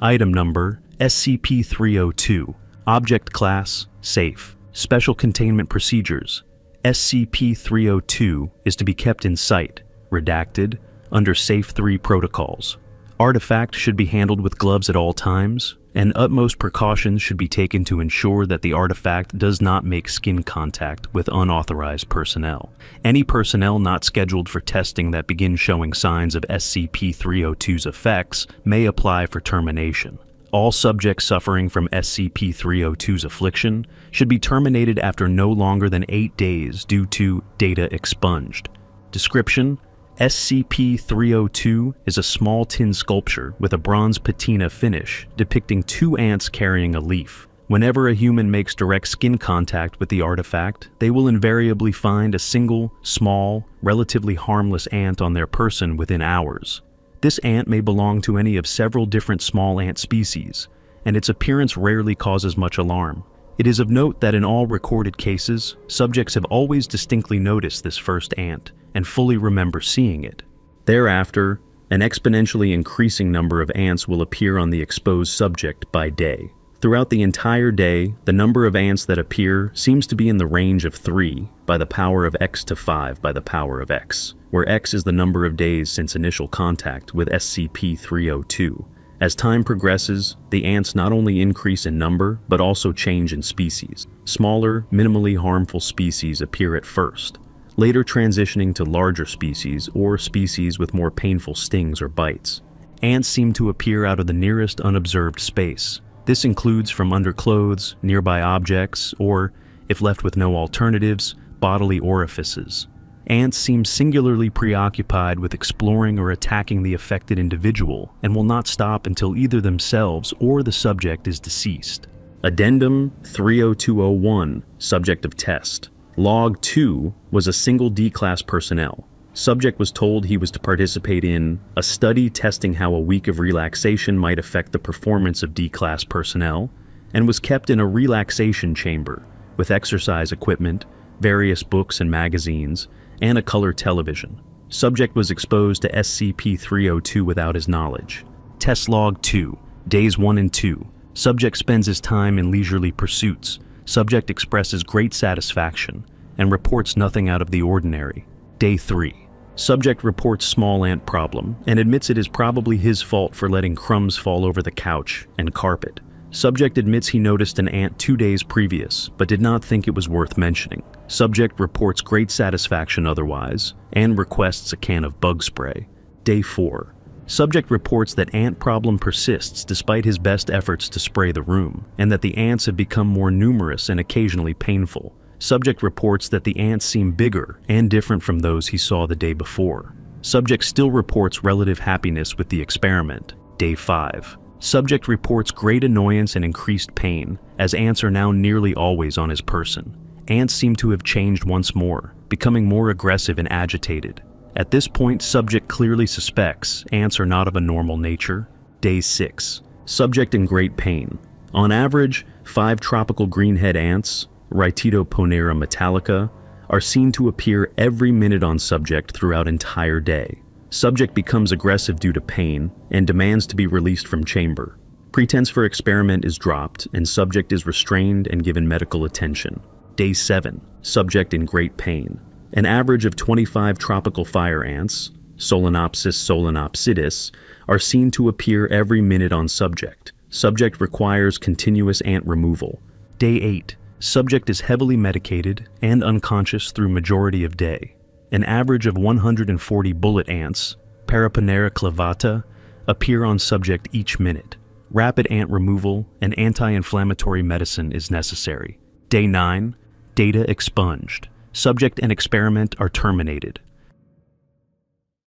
Item number SCP-302. Object class safe. Special containment procedures. SCP-302 is to be kept in sight, redacted, under Safe 3 protocols. Artifact should be handled with gloves at all times, and utmost precautions should be taken to ensure that the artifact does not make skin contact with unauthorized personnel. Any personnel not scheduled for testing that begin showing signs of SCP-302's effects may apply for termination. All subjects suffering from SCP-302's affliction should be terminated after no longer than 8 days due to data expunged. Description: SCP-302 is a small tin sculpture with a bronze patina finish depicting 2 ants carrying a leaf. Whenever a human makes direct skin contact with the artifact, they will invariably find a single, small, relatively harmless ant on their person within hours. This ant may belong to any of several different small ant species, and its appearance rarely causes much alarm. It is of note that in all recorded cases, subjects have always distinctly noticed this first ant and fully remember seeing it. Thereafter, an exponentially increasing number of ants will appear on the exposed subject by day. Throughout the entire day, the number of ants that appear seems to be in the range of 3 by the power of x to 5 by the power of x, where x is the number of days since initial contact with SCP-302. As time progresses, the ants not only increase in number, but also change in species. Smaller, minimally harmful species appear at first, later transitioning to larger species or species with more painful stings or bites. Ants seem to appear out of the nearest unobserved space. This includes from under clothes, nearby objects, or, if left with no alternatives, bodily orifices. Ants seem singularly preoccupied with exploring or attacking the affected individual and will not stop until either themselves or the subject is deceased. Addendum 30201, Subject of Test. Log 2 was a single D-Class personnel. Subject was told he was to participate in a study testing how a week of relaxation might affect the performance of D-Class personnel, and was kept in a relaxation chamber with exercise equipment, various books and magazines, and a color television. Subject was exposed to SCP-302 without his knowledge. Test Log 2, Days 1 and 2. Subject spends his time in leisurely pursuits. Subject expresses great satisfaction and reports nothing out of the ordinary. Day 3. Subject reports small ant problem and admits it is probably his fault for letting crumbs fall over the couch and carpet. Subject admits he noticed an ant 2 days previous, but did not think it was worth mentioning. Subject reports great satisfaction otherwise, and requests a can of bug spray. Day 4. Subject reports that ant problem persists despite his best efforts to spray the room, and that the ants have become more numerous and occasionally painful. Subject reports that the ants seem bigger and different from those he saw the day before. Subject still reports relative happiness with the experiment. Day 5. Subject reports great annoyance and increased pain, as ants are now nearly always on his person. Ants seem to have changed once more, becoming more aggressive and agitated. At this point, subject clearly suspects ants are not of a normal nature. Day 6. Subject in great pain. On average, 5 tropical greenhead ants, Rhytidoponera metallica, are seen to appear every minute on subject throughout entire day. Subject becomes aggressive due to pain and demands to be released from chamber. Pretense for experiment is dropped and subject is restrained and given medical attention. Day 7. Subject in great pain. An average of 25 tropical fire ants, Solenopsis solenopsidis, are seen to appear every minute on subject. Subject requires continuous ant removal. Day 8. Subject is heavily medicated and unconscious through majority of day. An average of 140 bullet ants, Paraponera clavata, appear on subject each minute. Rapid ant removal and anti-inflammatory medicine is necessary. Day 9. Data expunged. Subject and experiment are terminated.